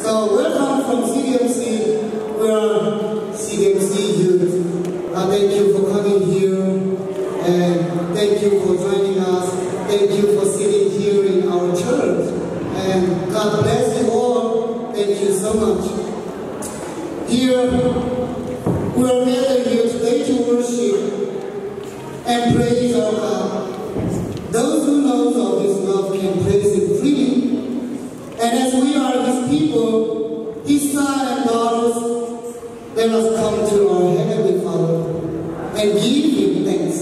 So welcome from CDMC. We are CDMC youth. Thank you for coming here, and thank you for joining us. Thank you for sitting here in our church. And God bless you all. Thank you so much. Here, we are gathered here today to worship and praise our God. Those who know of His love can praise Him freely. And as we are His people, His sons and daughters, let us come to our Heavenly Father and give Him thanks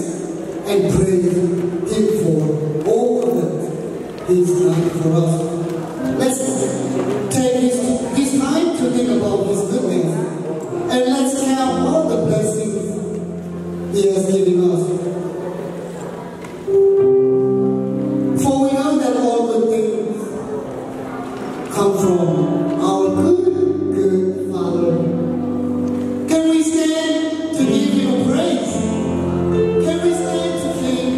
and praise Him for all that He's done for us. Let's take this time to think about His goodness, and let's count all the blessings He has given us. For we know that all good things come from our good Father. Can we stand to give Him praise? Can we stand to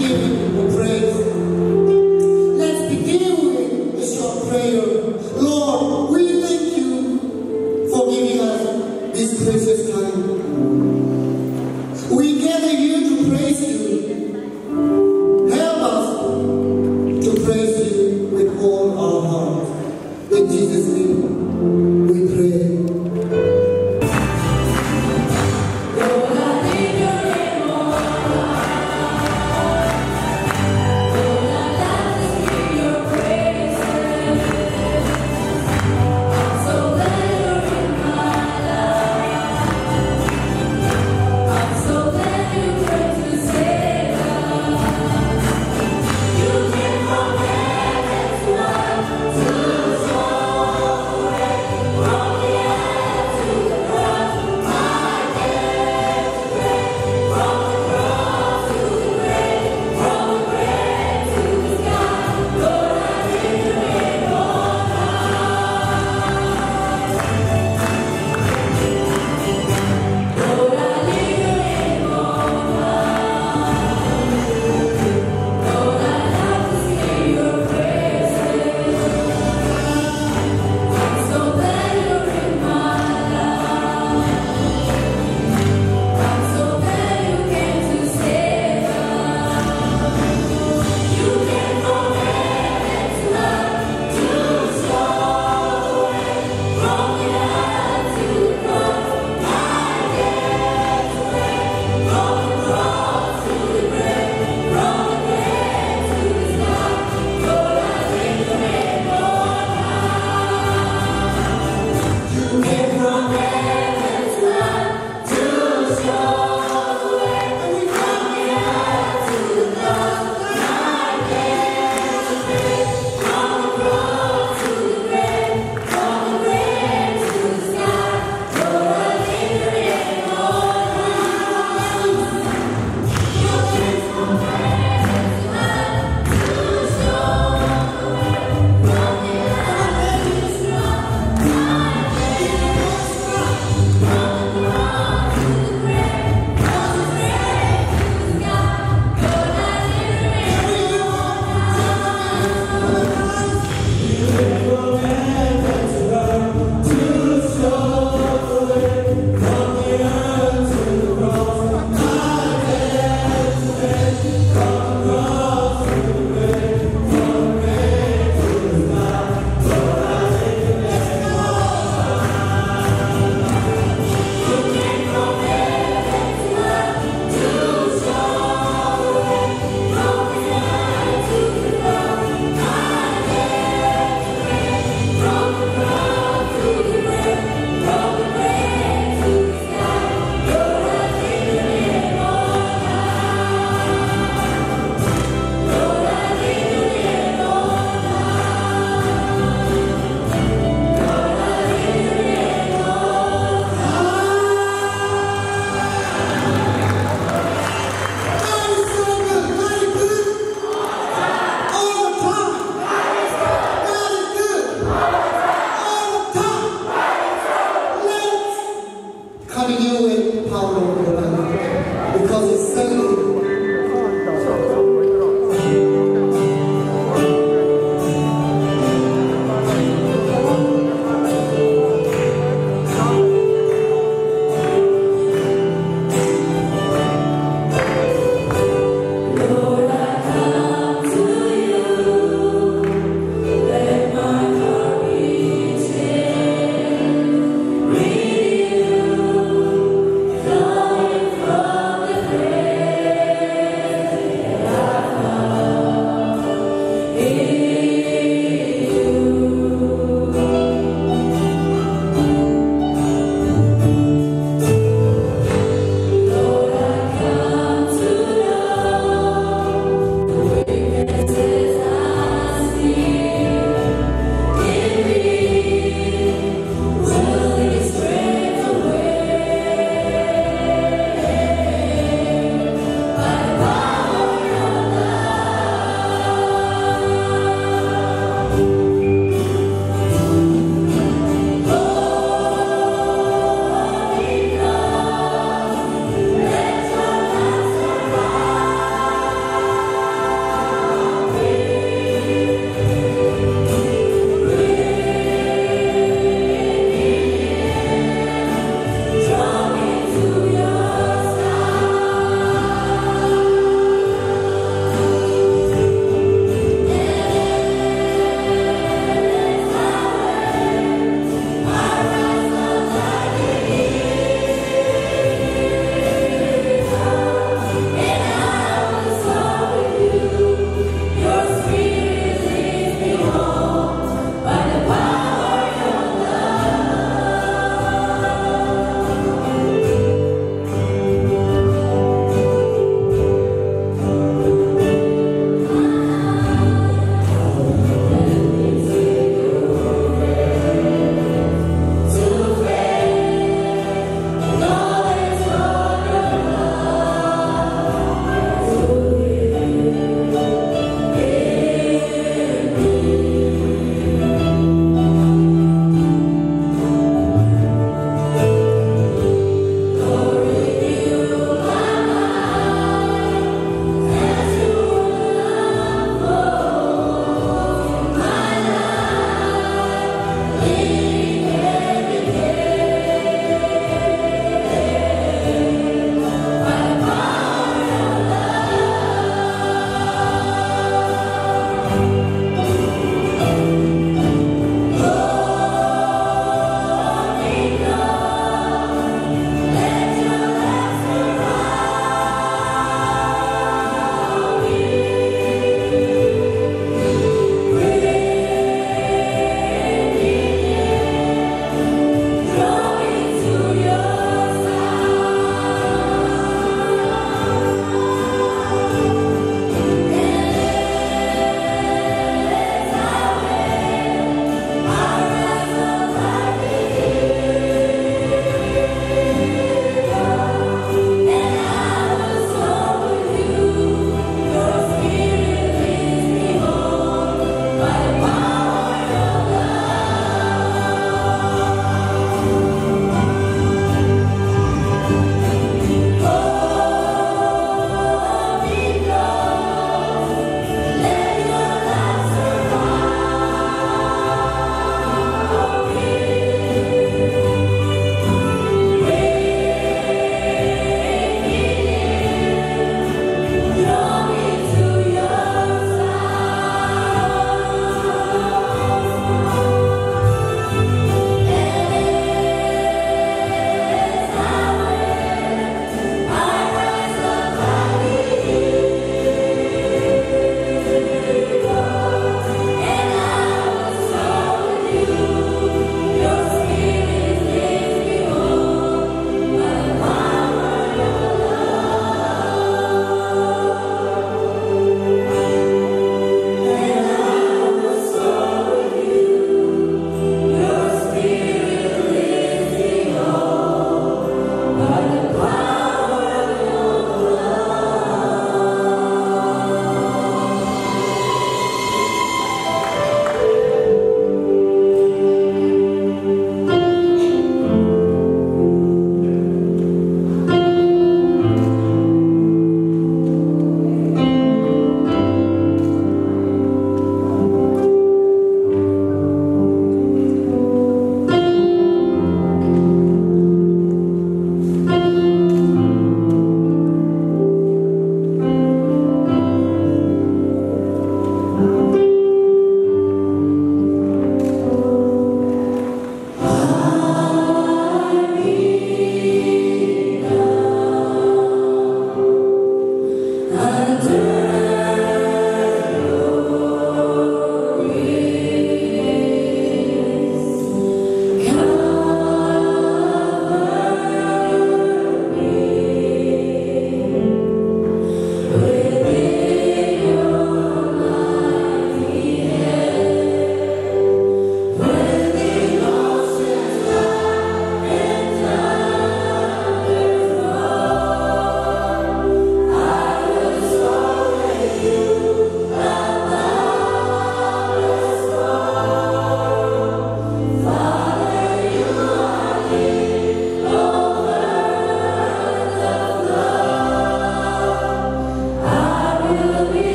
give Him praise? Let's begin with a short prayer. Lord, we thank You for giving us this precious time. We gather here to praise You. Help us to praise You with all our heart. In Jesus' name we pray. You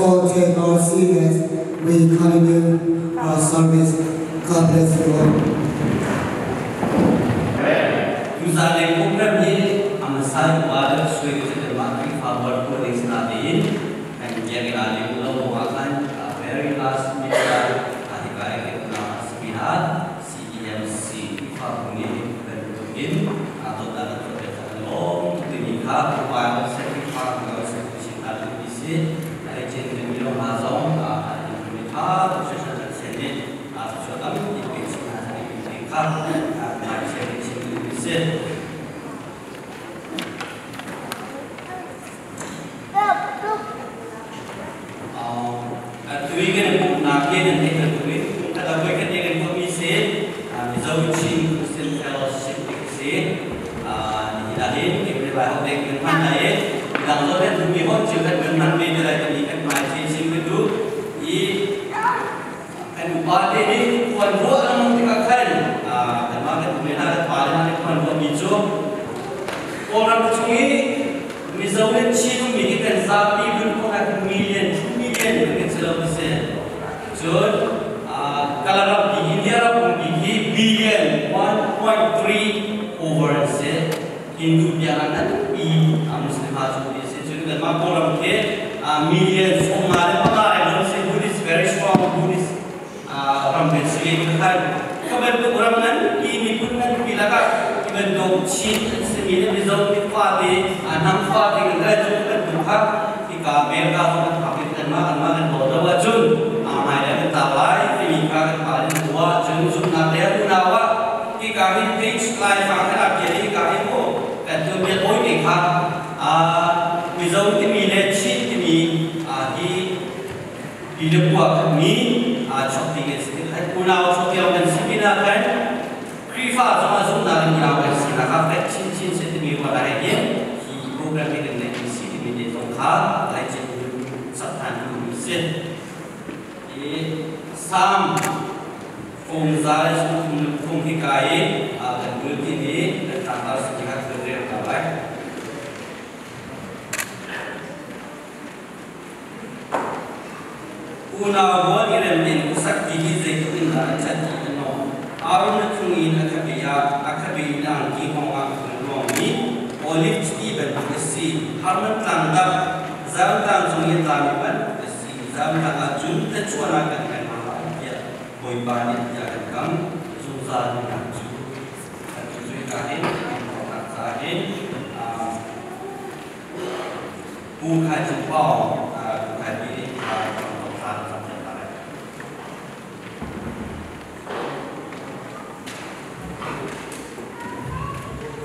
all take our seat as we continue our service. God bless you all. Very last minute,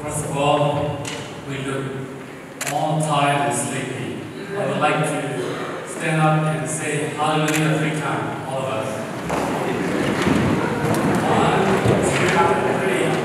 First of all, we look all tired and sleepy. I would like to stand up and say hallelujah 3 times, all of us. 1, 2, 3.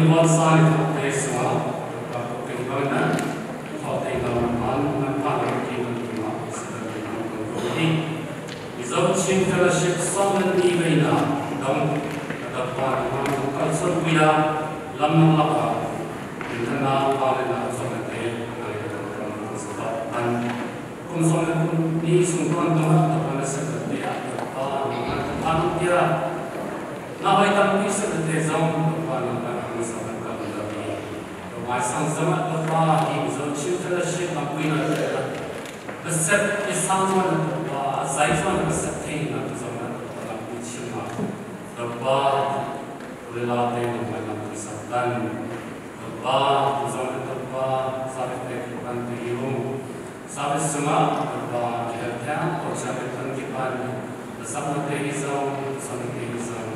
One side of the swamp, but the government, the government, without chin fellowship, someone even don't the part also we are Lamaka, internal parliament of the day, and Kumson needs to go on the secretary at the parliament. Now I come to the zone of parliament. My son, some of the far, he was a tutorship of winner. The set is someone, Zaizon was a thing of the the bar, relating to my numbers of done. The bar was on the bar, Sabbath and the room. Sabbath Suma, the bar, the town, or Sabbath and the bar, the summer day zone, some day zone.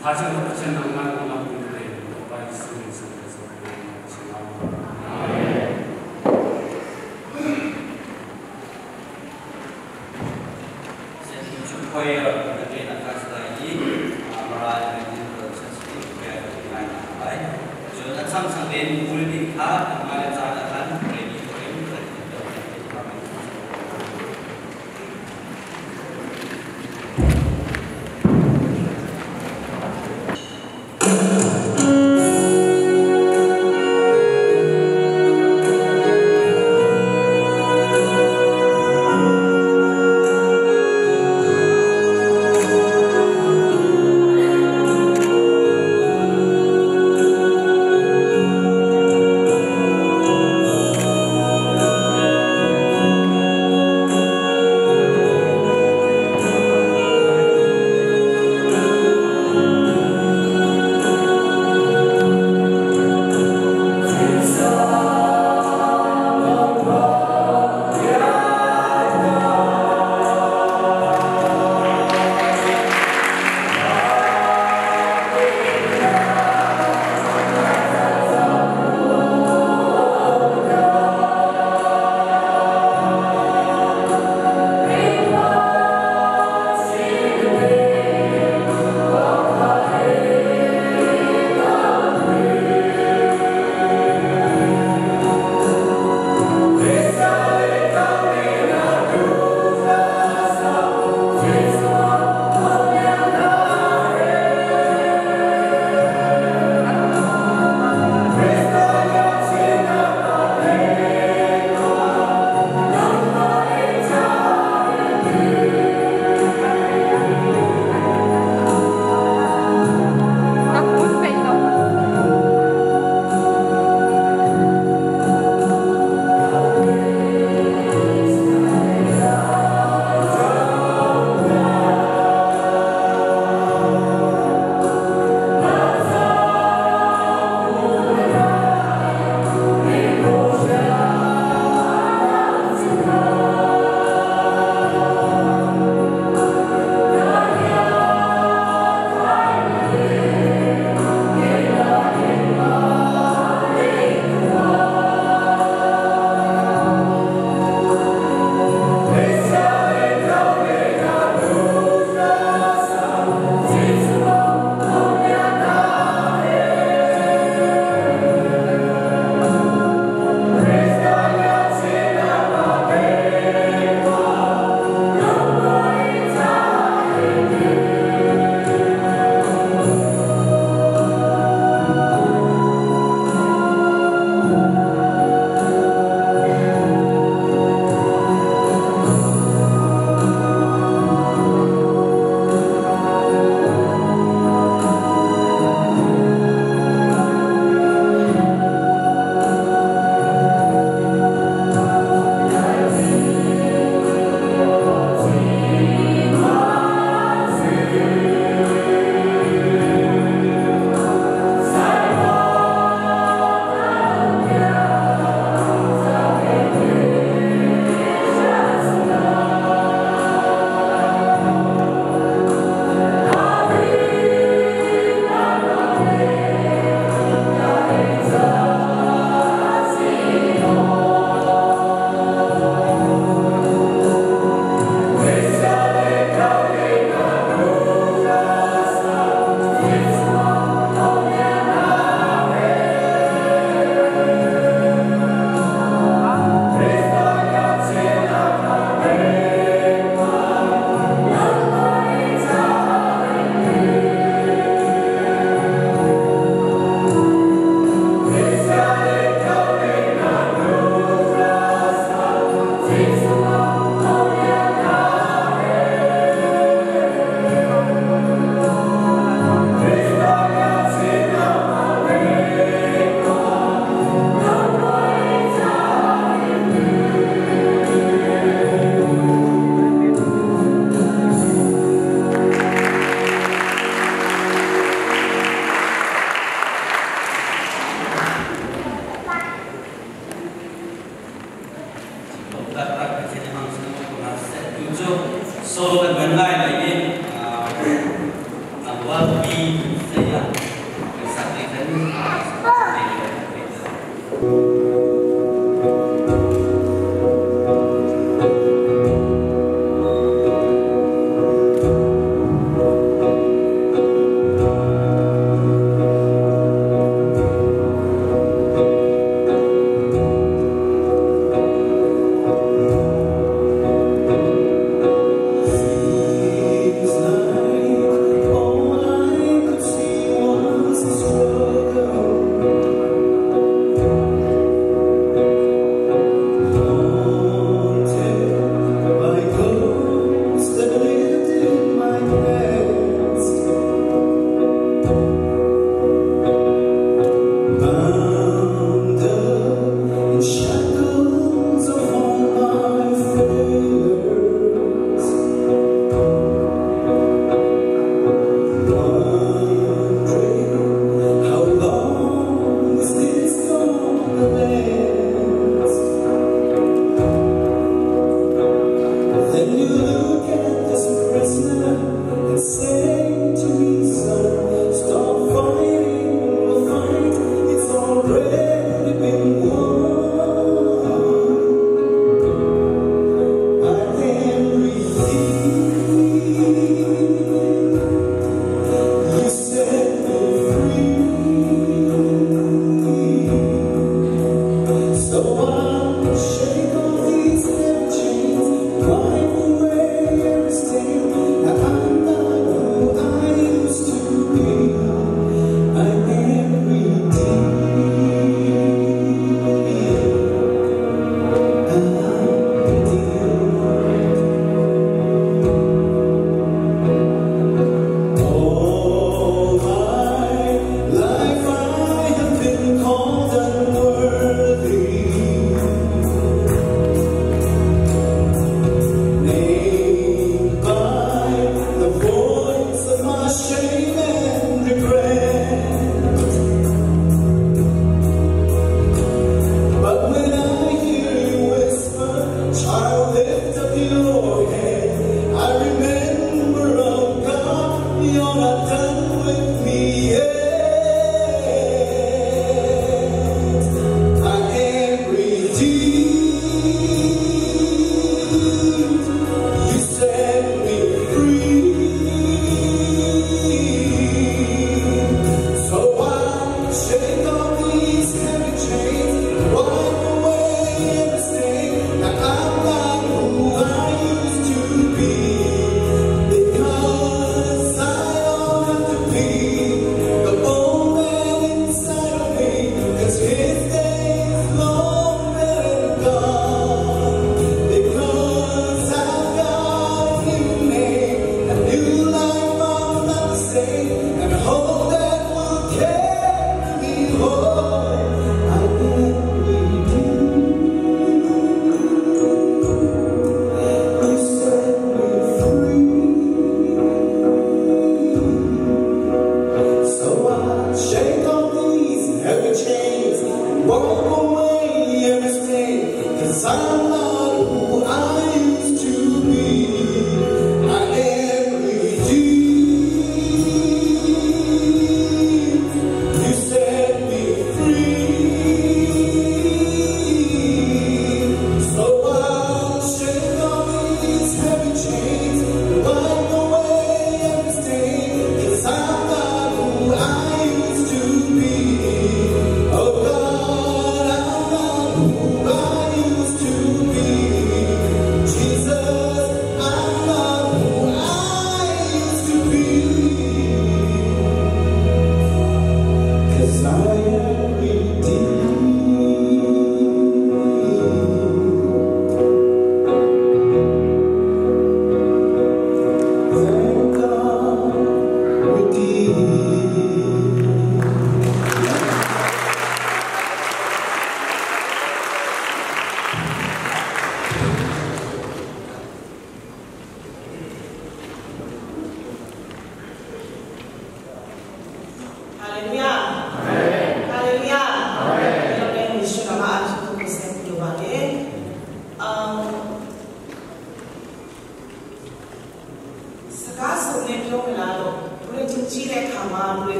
Hajjan of the channel, man, not in the day, the by students. Sang sang đến vui đi khá, ngày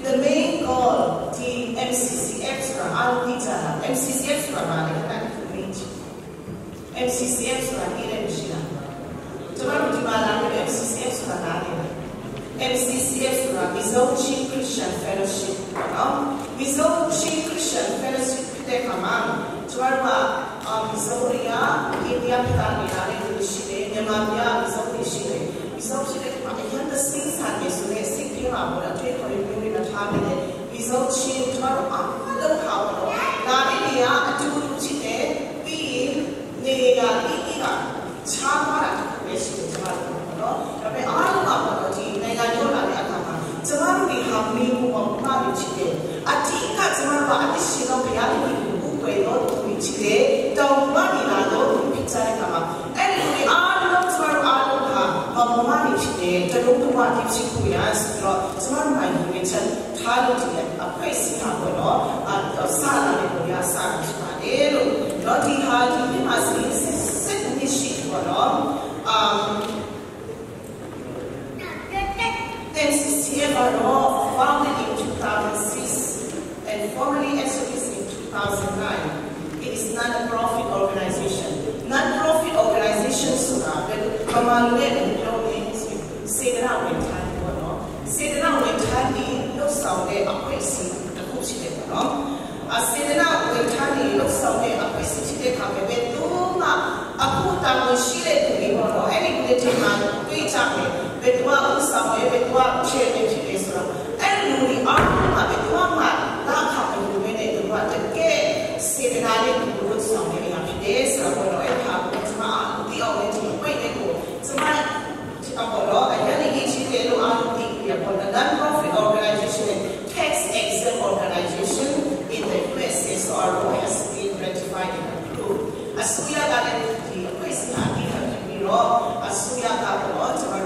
The main goal Samani, MCCF Surakira Mishina. Tomorrow, Dimala, MCCF Surakira. MCCF Surak, Mizo Christian Fellowship. Mizo Christian Fellowship, Pidekama. Tomorrow, Mizoria, India, Pitamina, Shide, Yamamia, Mizo Shide. Mizo Shide, I understand Sunday, so they say, Pima, but I take for you in a time. Mizo Shide, tomorrow, I'm not how. Nadia, do today. Nega, Chama, tapi all apa tu? Nega jola ni apa? Cuma ni kami bukan mana cile. Atika cuma bawa sih kalau biar ni bukan lo tu cile. Tahu mana ni lo tu bicara kama. Ni all cuma ha, mana cile. Terus tu mana sih kuya. Cuma mana ni macam thalo cile. Apa sih apa lo? Salah ni kuya salah cuma lo. Roti hal ini masih senisih kalau MCCF founded in 2006 and formally established in 2009. It is not a profit organization. Non-profit organization sudah kemaluan orang sedang mental kalau sedang mental ni lo sahaja apa isi aku cakap kalau. Sedena wentani lo sawe apa sih kami betul mak aku tak mesti tu ni kalau any boleh terima tu cakap betul aku sawe betul aku share dengan Islam. Any orang betul mak tak kami tu ni tu buat ke sedena ni tu sawe yang kita kalau aku cuma dia orang tu baik tu cuma apa lo ada ni cerita lo aku dia kalau non-profit organization tax exempt organization in the USA, so our law has been ratified and approved. Asuya kalian di USA hati kami biro, asuya kalian cuma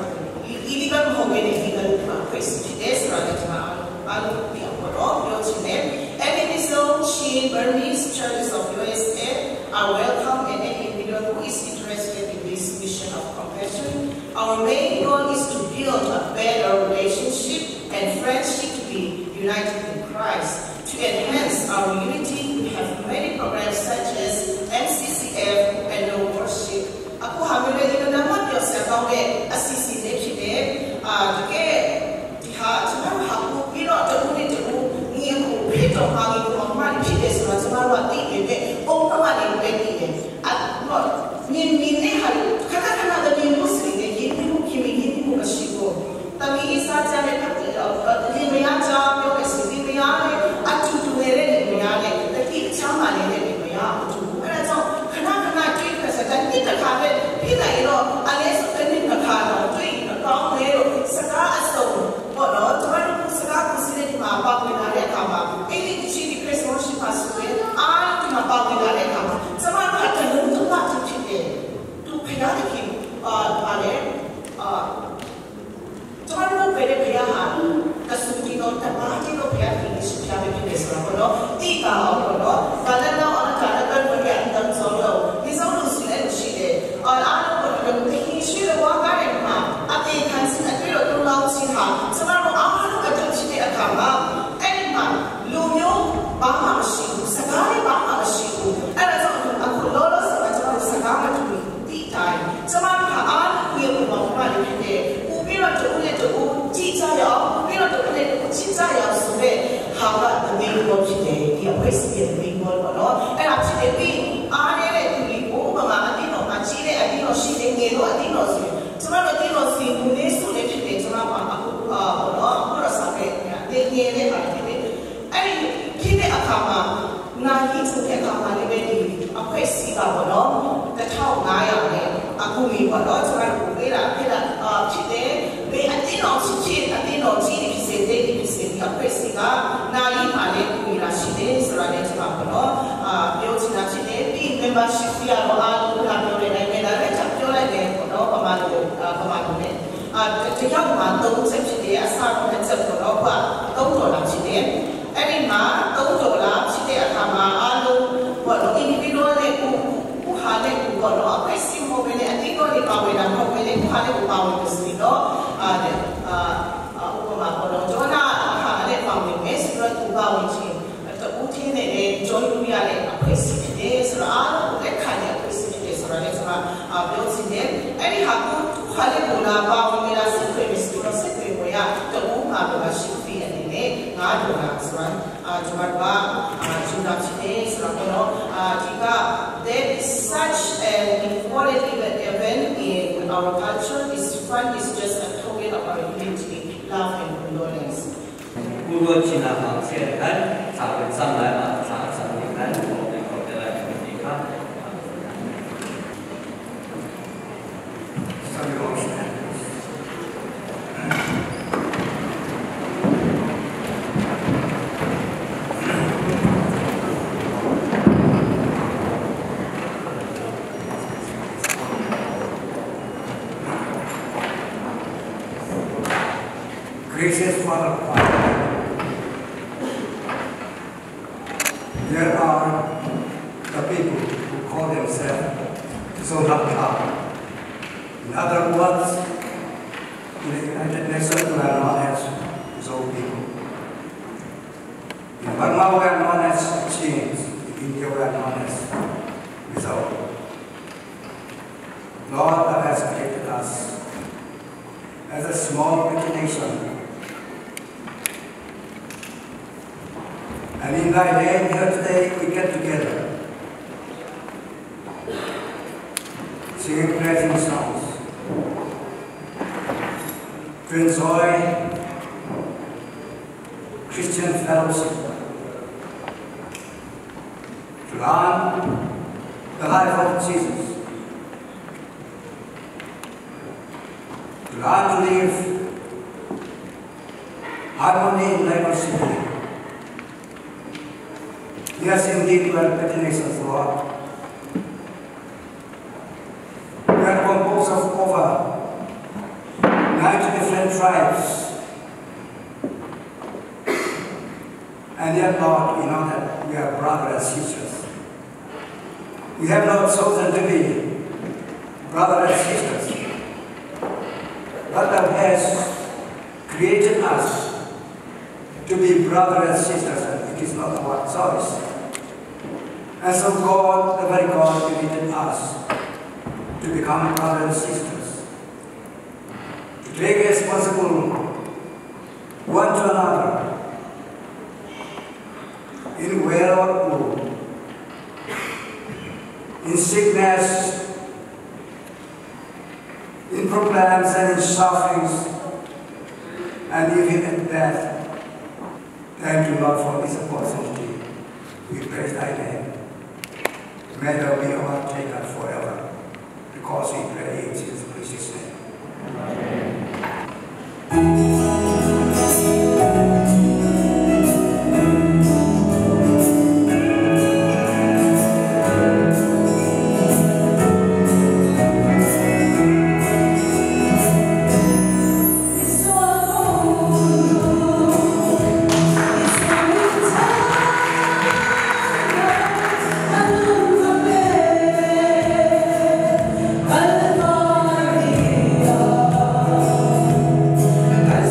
ini kan mungkin ini kan presiden serada cuma alu dia biro, biro cine. Any Mizo, Shin, Burmese churches of USA are welcome, and any individual who is interested in this mission of compassion. Our main goal is to build a better relationship and friendship to be united in Christ. To enhance our unity, we have many programs such as MCCF and No Worship. Aku hamil ini nama dia sebab dia asisi dia juga dia cuma aku bila terus ni aku hidup hari normal dia semua waktu ini orang ini ni hari kadang-kadang ada ni Muslim ni kimi masih tapi saja dia meyaja dia sendiri meyaja atu tu mere ni meyaja tapi cuma ni meyaja tu ada so kena cuci kesehatan kita kahwe kita itu ada sesuatu nak kahwe cuci nak kahwe sekarang asal bodoh tuan sekarang mesti cuma apa kita ada kahwe ini cuci Christmas pasue ah cuma apa kita ada kahwe cuma ada untuk apa cuci tu kita ni ada Tuan mau beda-beda kasih kita tempat kita biar ini sudah begini sebab tiga orang kalau orang kan berian dan solo, di solo sudah sudah. Orang orang ini sudah wajar emang. Ati kan sih ada orang lalu sih sebab orang ada sudah agama. Emang lumio bahasa sih, sekali bahasa sih. Ada orang aku lolos sebab segala tu tiada. Sebab orang dia berbuat ini. Bila tu cita ya, bila tu cita ya sudah hawa demi boleh dia pasti demi boleh kalau, apa sih demi ada ni oh bapa adino macile adino sih ngelo adino sih, cuma adino sih mune sudah kita cuma aku aku rasa kayak dia ni hari ni, kita agama nahi sudah agama ni apa sih kalau, tahu ngaya ni aku ni kalau cuma kita kita be adino sih adino sih ni bisa apa sih nahi ada kumila sih selain itu apa lo dia cina sih di membership dia lo alu kami orang lain ada cakap orang lain kalau pemandu ni jika pemandu sih dia asal macam lo apa tahu orang sih ini mah tahu orang sih agama alu kalau individual ni hale kalau apa sih mau beli adino ni kawinan mau beli hale kawinan sih lo upama kalau jona hale kawinan sudah ubah uji atau uji ni join dia le apa sih 지네 서라 레카냐 크리스마스 서라 해서가 묘지네 아니 하고 화를 보나 바오미라 시크레미스가 시크레모야 또 하고가 시크리 아니네 나도라 서라 주말과 주나 지네 서라고로 지가 there is such an important event in our culture. This fun is just a token of our unity, love and condolence. Guru China Sian Sabit Samai Samikan Hotel America. Gracious Father, there are the people who call themselves Zonaka. In other words, in the United Nations we are known as Zo people. In Burma we are known as Chinese. In India we are known as mizo. Lord has created us as a small little nation. And in thy name here today we get together, singing praising songs, to enjoy Christian fellowship, to learn the life of Jesus, to learn to live harmony in diversity. Yes, indeed, we are petty nations, Lord. We are composed of over 90 different tribes. And yet, Lord, we know that we are brothers and sisters. We have not chosen to be brothers and sisters, but Thou hast created us to be brothers and sisters, and it is not our choice. And so God, the very God, created us to become brothers and sisters, to take responsible one to another in well or ill, in sickness, in problems and in sufferings, and even in death. Thank you, Lord, for this opportunity. We praise Thy name. May Thou be overtaken forever, because we pray in Jesus' precious name. As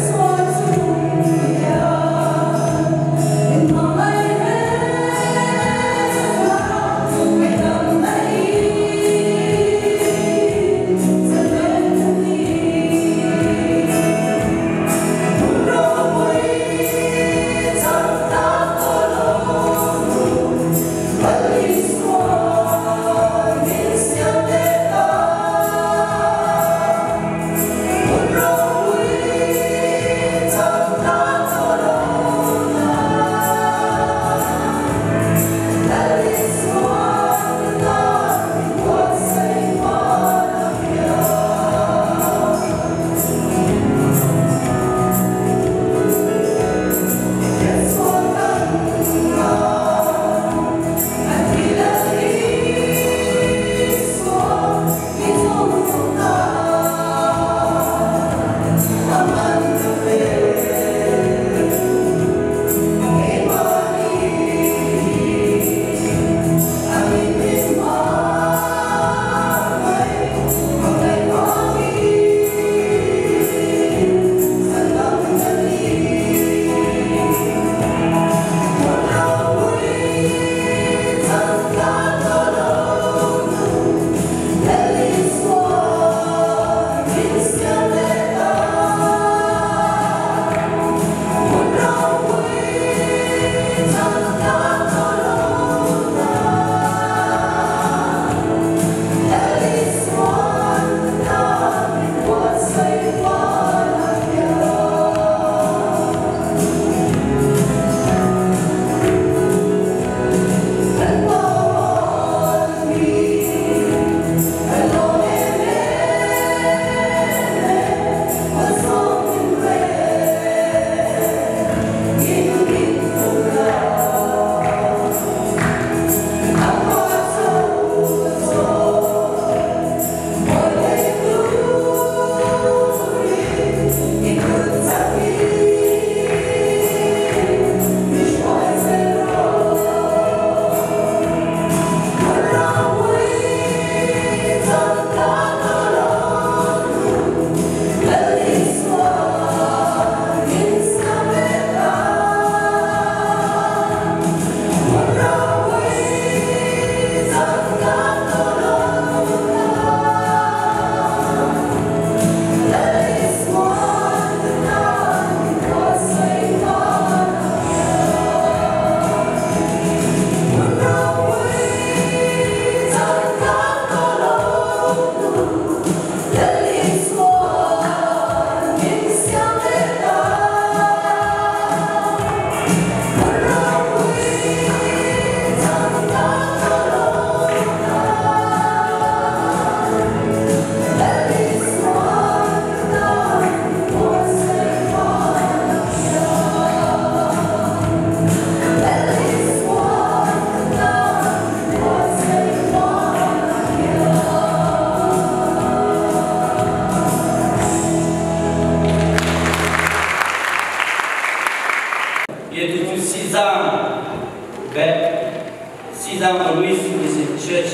Sizang Louis is in church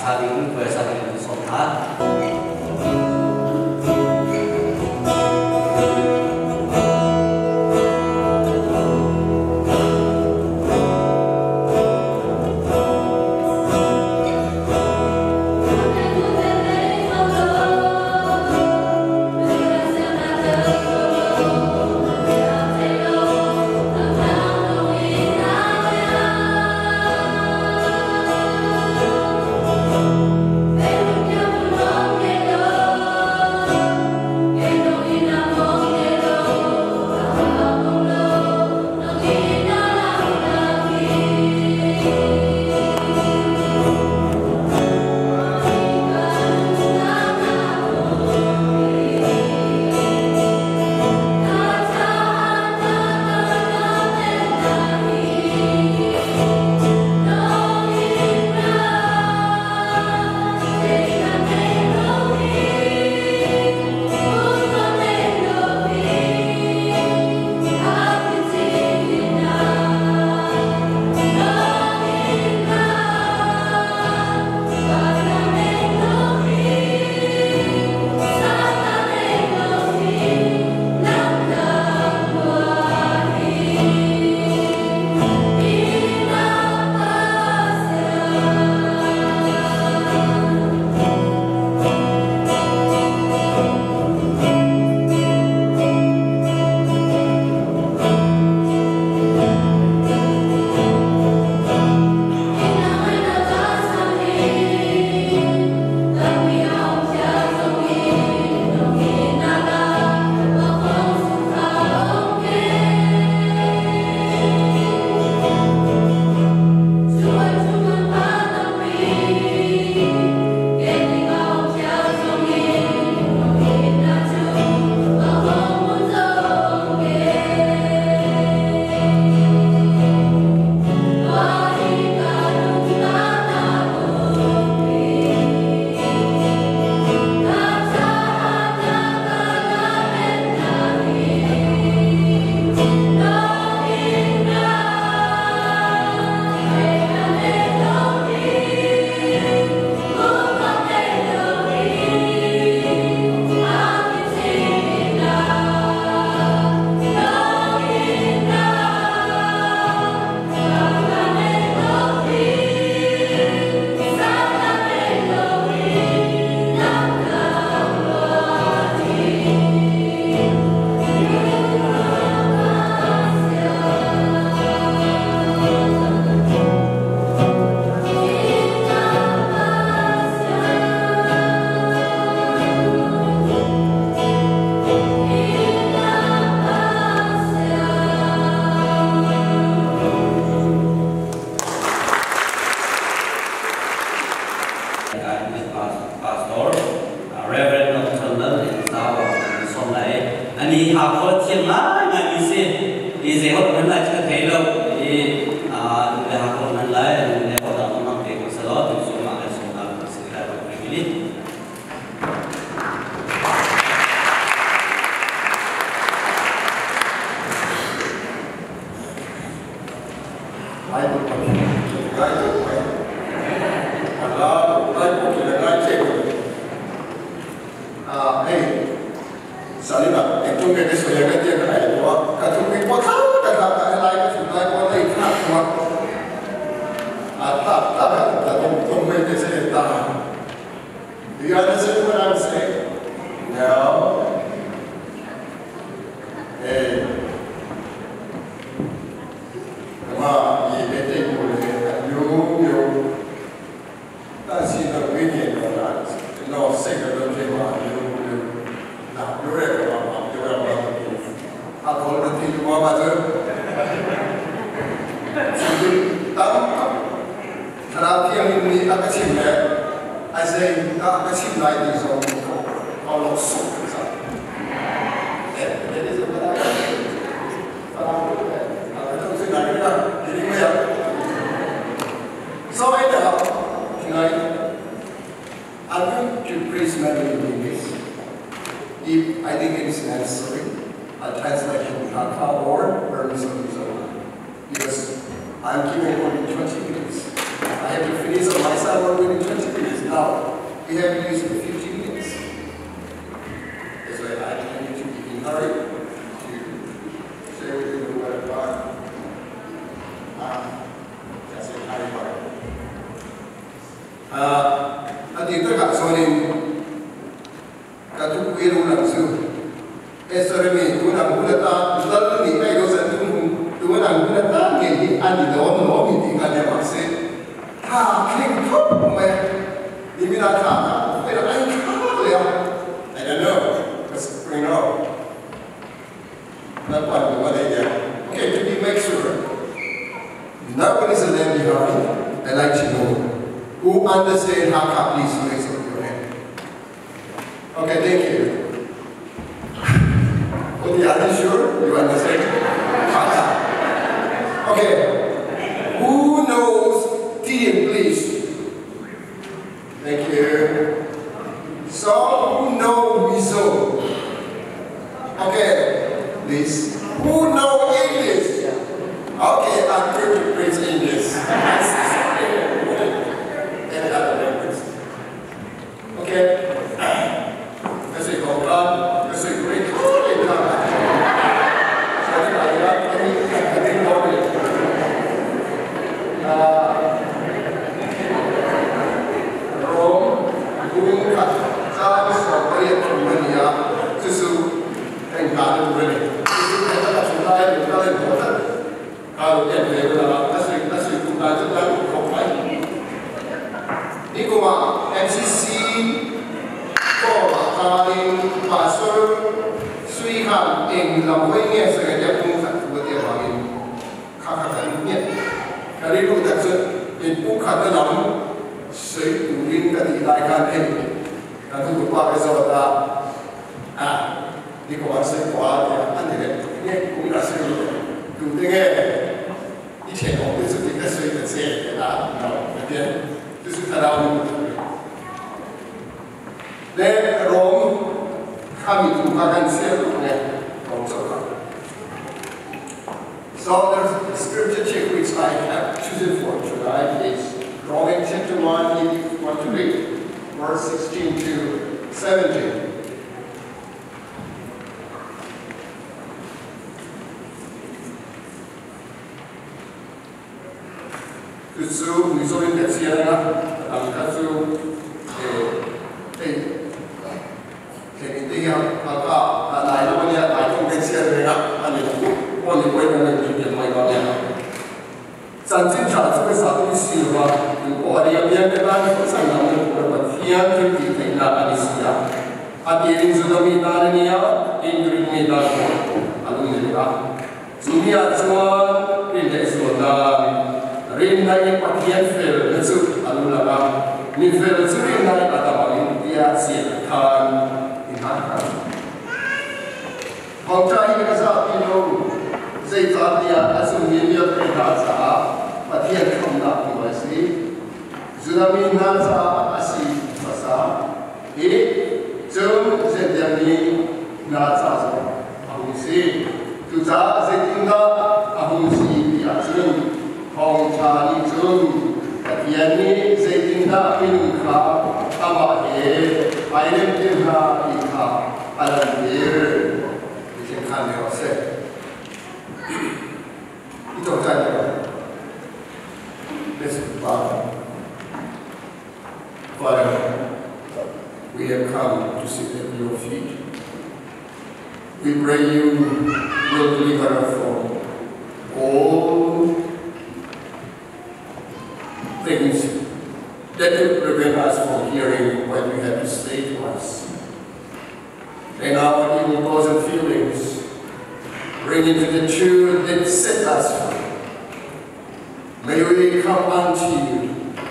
having some Do you understand what I'm saying? No. Hey. Come on, you can take it. You. That's the weekend or not. No, second of July. You. Now, you're ready. I'll call the thing to my mother. I say, I seem like this all of soup. That is a good idea. I don't think I can get it. So tonight, I'm going to praise Mary in English. If I think it is necessary, I'll translate in Hakka or Burmese. I'm giving only 20 minutes. I have to finish on my side within 20 minutes. Now, we have to use 15 minutes. That's why I need to be in a hurry to say within the word of God. That's it, hurry. At the end of the morning, Katu Kuiru Langsu, Esremi, Unang Bulata, Laluni, Egos and Unang Bulata, and the Don Lomiti, and the Maxi. King Pop, Iminata, I don't know, let's bring up. That one, what they get. Okay, to make sure. Nobody is a land behind, I'd like to know. Who understand Hakka, please raise up your hand. Okay, thank you. Okay, are you sure you understand Hakka? Okay. Who knows Tian, please? Thank you. Some who know mizo. Okay, please. Who know English? Okay, I'm going to preach English. And other languages. Okay. Let's say Kogan, let's say Greek. So the scripture check which I have chosen for tonight is Romans chapter 1, to read, verse 16 to 17. 그래서 미소인 대치하나 남가수 개인들이 아까 나이로 보냐 나이통 대치하나 아니 원래 보이는 게 뭐야 전진 자체가 사도 시와 그리고 어디에 대한 상담을 보면 피한 그 아니시야 아디린 주dom이 다르니야 인그림이 다르고 아동들이가 주미야 주원 빈대수다 rinnain pakian fel nasu alulaga ni fel surinai atamangin dia siakan inhakan hongchai kasa pino zaiza dia asungin dia kasa pakian kamna kuasi zunami nasa asi fasa jom zediani nasa ahungsi tuza zedinga ahungsi dia zung Hong Chani Chung, Katiani, Zaitinda, Pinka, Amahe, Iron Pinha, Ika, Alandir, you can come here, say. You don't tell me. Let's bow. Father, we have come to sit at your feet. We pray you will deliver us from all things that could prevent us from hearing what you have to say to us. And our evil thoughts and feelings bring into the truth that set us free. May we come unto you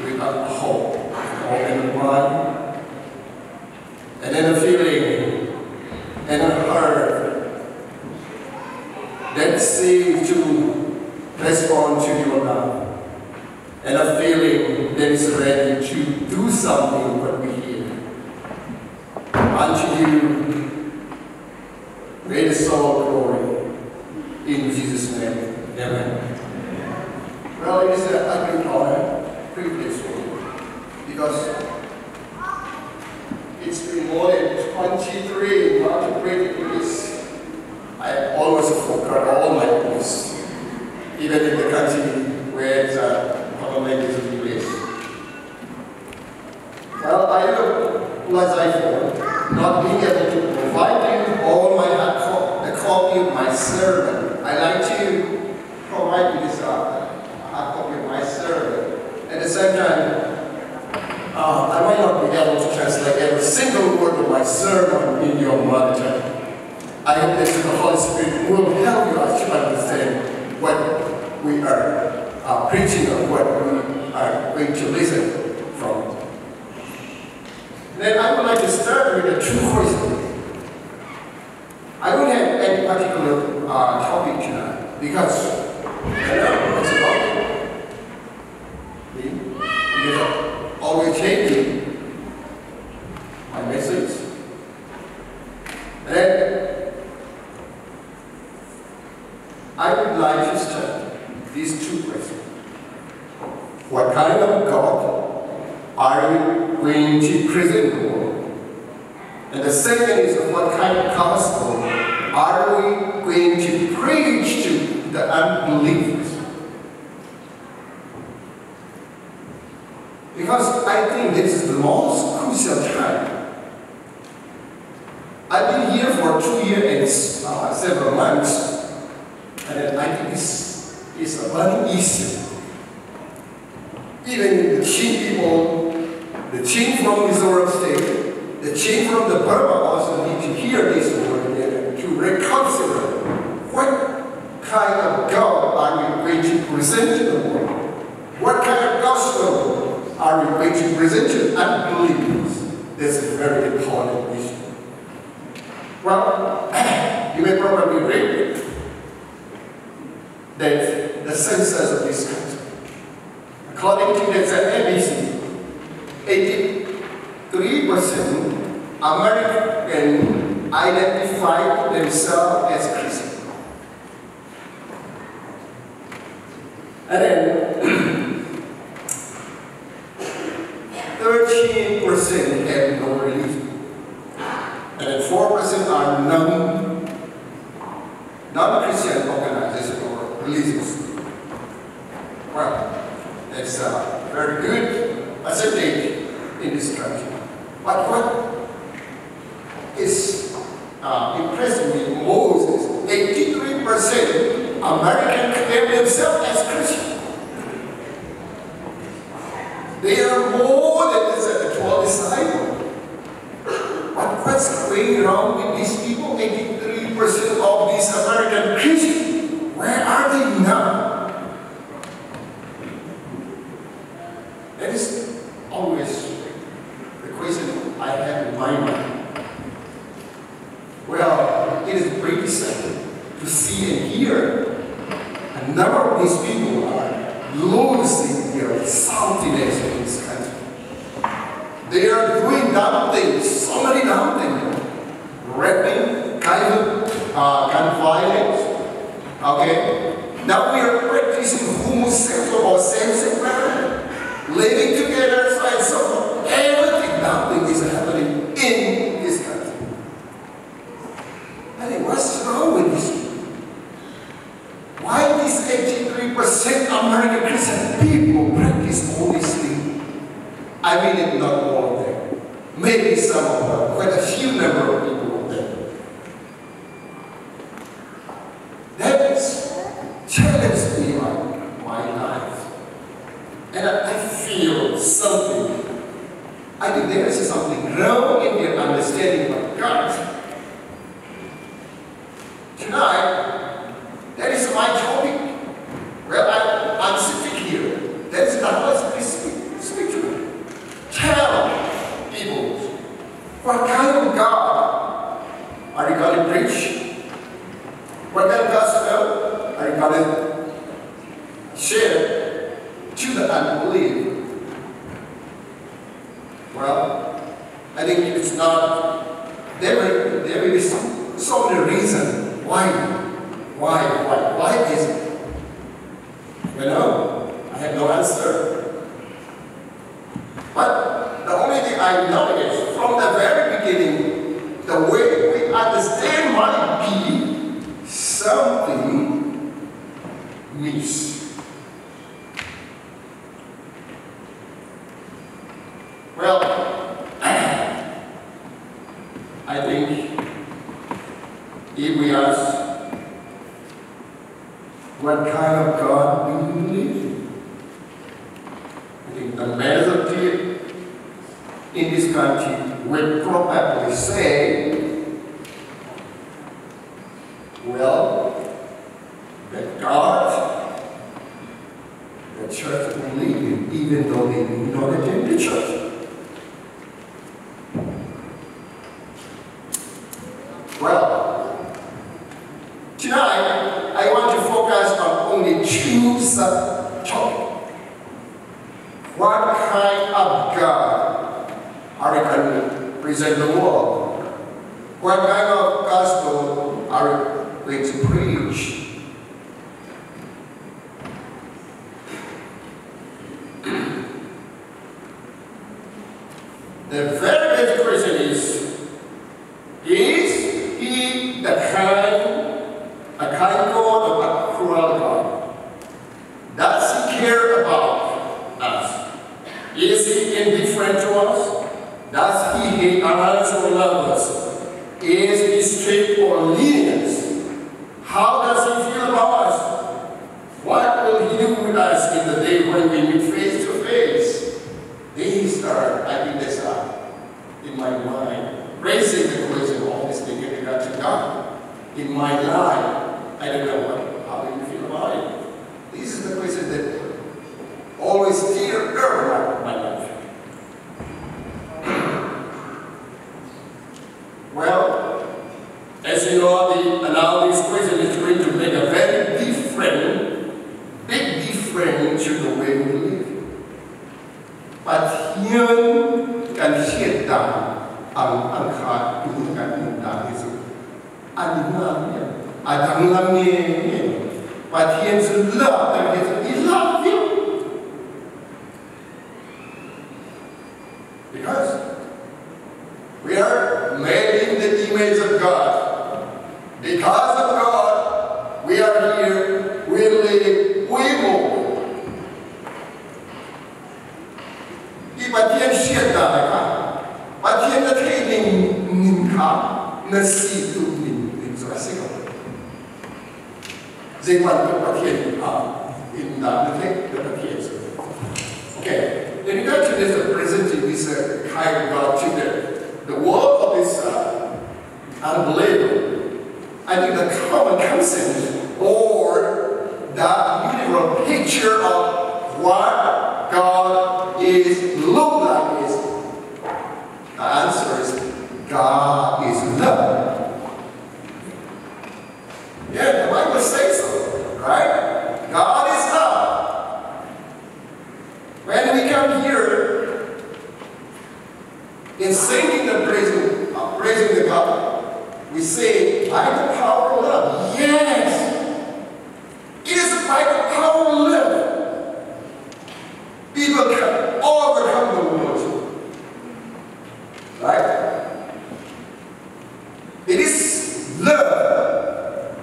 with a hope, and a mind, and then a feeling, and a heart that seeks to respond to your love. And a feeling that is ready to do something what we hear. Unto you, may the soul glory in Jesus' name. Amen. Well, because it's been more than 23 how to break English. I almost forgot all my English, even in the country where the common language is English. Well, I apologize for not being able to provide you all a copy of my sermon. I like to provide you this a copy of my sermon. At the same time, I might not be able to translate every single word of my sermon in your mother tongue. I hope that the Holy Spirit will help you to understand what we are preaching or what we are going to listen from. Then I would like to start with a true question. I don't have any particular topic tonight because I know what's about it. Because I'm always changing my message. Then I would like to start these two questions. What kind of God are we going to present the world? And the second is, what kind of gospel are we going to preach to the unbelievers? Because I think this is the most crucial time. I've been here for 2 years and several months, and I think this is a burning issue. Even the Chin people, the Chin from Mizo State, the Chin from the Burma also need to hear this word and to reconsider what kind of God are we going to present to the world? What kind of gospel are we going to present to unbelievers? This is a very important issue. Well, you may probably read that the census of this country, according to the ABC, 83% American identify themselves as Christian. And then 13% have no religion. And then 4% are non-Christian organizations or religions. Well, that's a very good percentage in this country. But what is impressing me most is 83% Americans claim themselves as Christian. They are more than the 12 disciples. But what's going wrong with these people? 83% of these American Christians, where are they now? That is always the question I have in my mind. Well, it is pretty sad to see and hear a number of these people are losing their saltiness in this country. They are doing dumb things, so many dumb things. Raping, gun violence. Okay? Now we are practicing homosexual or same-sex marriage, living together, and so on. Everything, dumb thing is happening in this country. I think, what's wrong with this? Why these 83% American Christian people practice all these things? I mean it, not all of them. Maybe some of them, quite a few number of people of them. That challenged me my life. And I feel something. I think there is something wrong in their understanding of God. Tonight, that is my topic. Well, I'm sitting here. That is the Holy Spirit speak to me. Tell people, what kind of God are you going to preach? What kind of gospel are you going to share to the unbeliever? Well, I think it's not, there will be so many reasons why is it? You know, I have no answer. But I noticed from the very beginning, the way we understand might be something miss. Well, I think if we ask what kind of God do you believe in, I think the majority in this country will probably say, well, that God, the church believe in, even though they do not attend the church. Well, tonight I want to focus on only two subtopics. What kind of God are we going to present the world? What kind of gospel are we going to preach? The very basic question is he the a kind God or a cruel God? Does he care about us? Is he indifferent to us? Does he hate us or love us? Is he strict or lenient? How does he feel about us? What will he do with us in the day when we meet face to face? These are, I think that's in my mind, raising the question of this thing in regard to God. In my life, I don't know how do you feel about it. This is the question that always steer over my life. Well, as you know, now this question is going to make a very big difference to the way we live. But here can share down ang angkat itu kan minta itu. But he is love and he loves you. Because we are made in the image of God. Because of God, we are here, we live, we move. But he is shared down. But he is the training ninka nasi tu nin so asigo. They want to put in the thing the appears. Okay. In regard to this presenting this kind of God to the world of this unbelievable, I think the common concept or the universal picture of what God is look like is, the answer is God is love. Yeah, the Bible says so, right? God is love. When we come here in singing and praising the God, we say, by the power of love. Yes, it is by the power of love. People can overcome the world. Right? It is love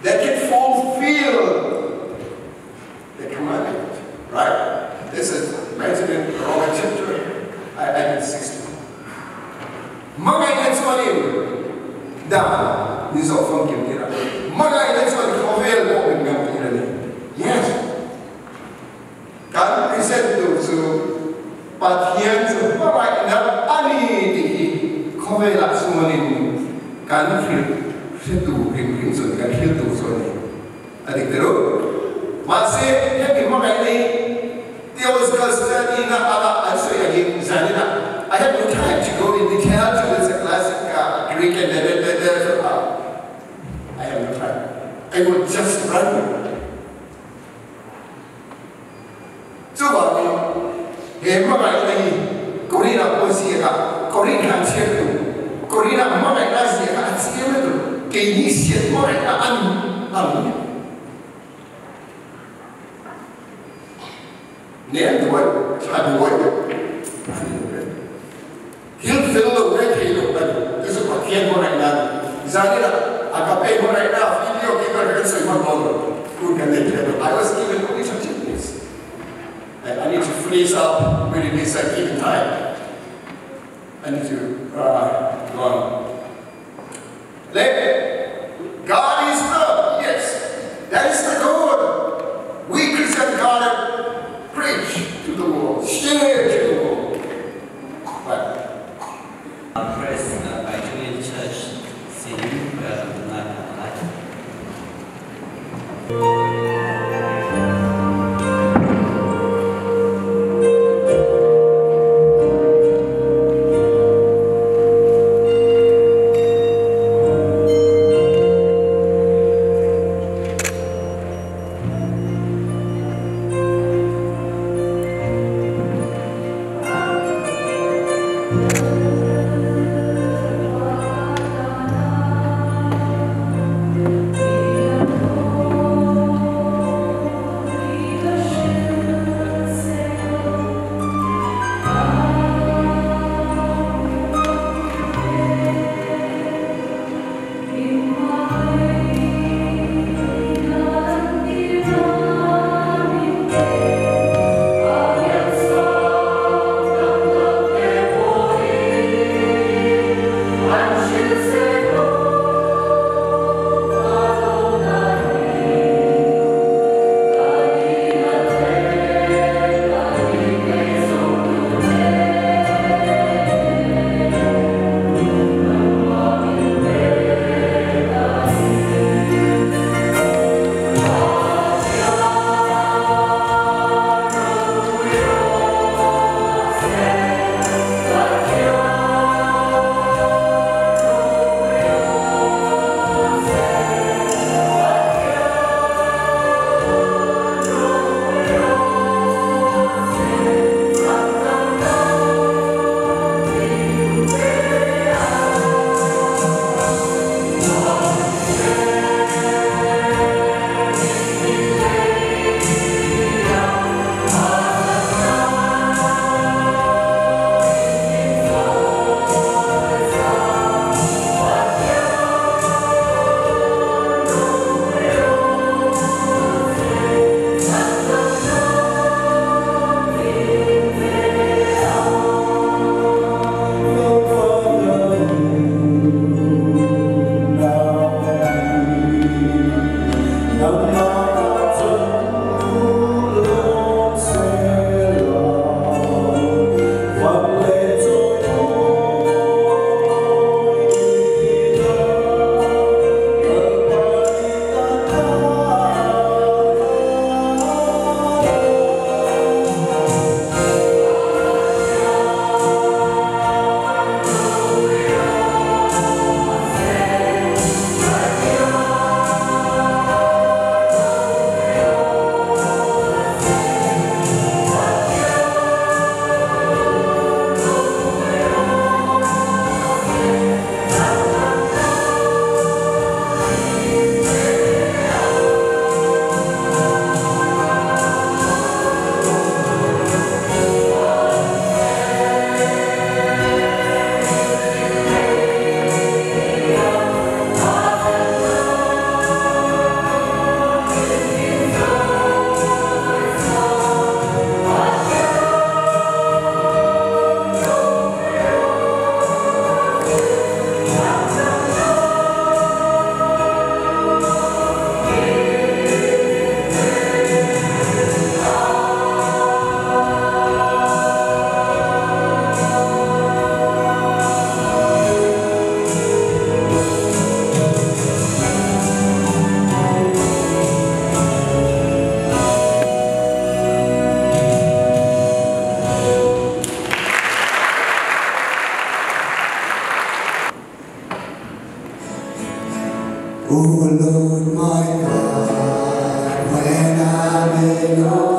that can fulfill the commandment. Right? This is mentioned in Romans chapter 16. Mga inenswani da mizo from Kira. Mga inenswani fulfill what we meant. Yes. God present to patients of mga ani kovela sumanin kan setu ring so kan hitu so ni adik terus masih yang mga ini theological study na ala also again zanina. I have no time to go in detail to this classic Greek and I have no time. I will just run. So mga ini Korea poesia Korea certo Korea mga nasi asia itu keinisit mga anu ne dua satu Yen mo right now. Zani na agape mo right now. Video giver hurts so much longer. Who can they tell? I was given only 15 minutes. And I need to freeze up within this given time. I need to go on. God is love. Yes, that is the goal. We Christian gotta preach to the world, share to the world. Praise by Julian Church, singing Life. Oh Lord my God, when I'm in your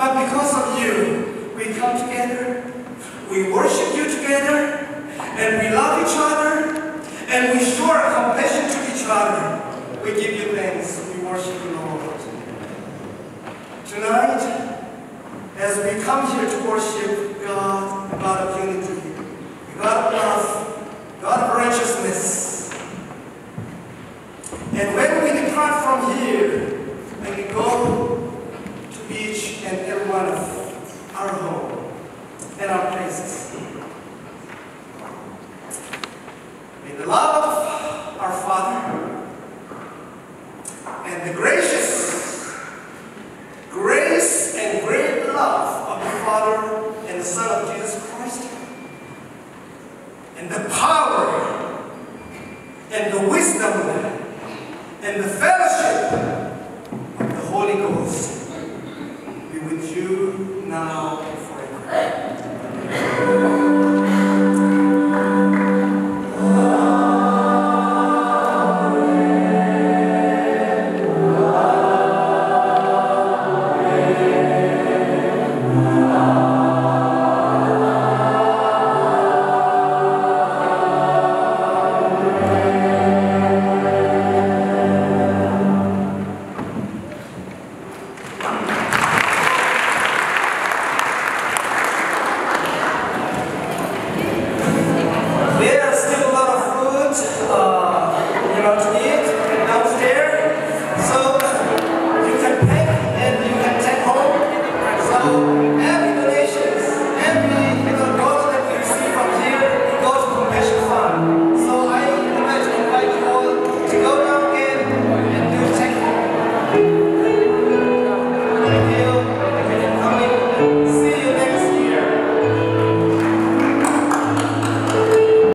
But because of you, we come together, we worship you together, and we love each other, and we show our compassion to each other. We give you thanks. We worship you, Lord. Tonight, as we come here to worship God, God of unity, God of love, God of righteousness, and when we depart from here, and we go to each and every one of our home and our places, may the love of our Father and the grace and great love of the Father and the Son of Jesus Christ, and the power and the wisdom and the fellowship of the Holy Ghost be with you now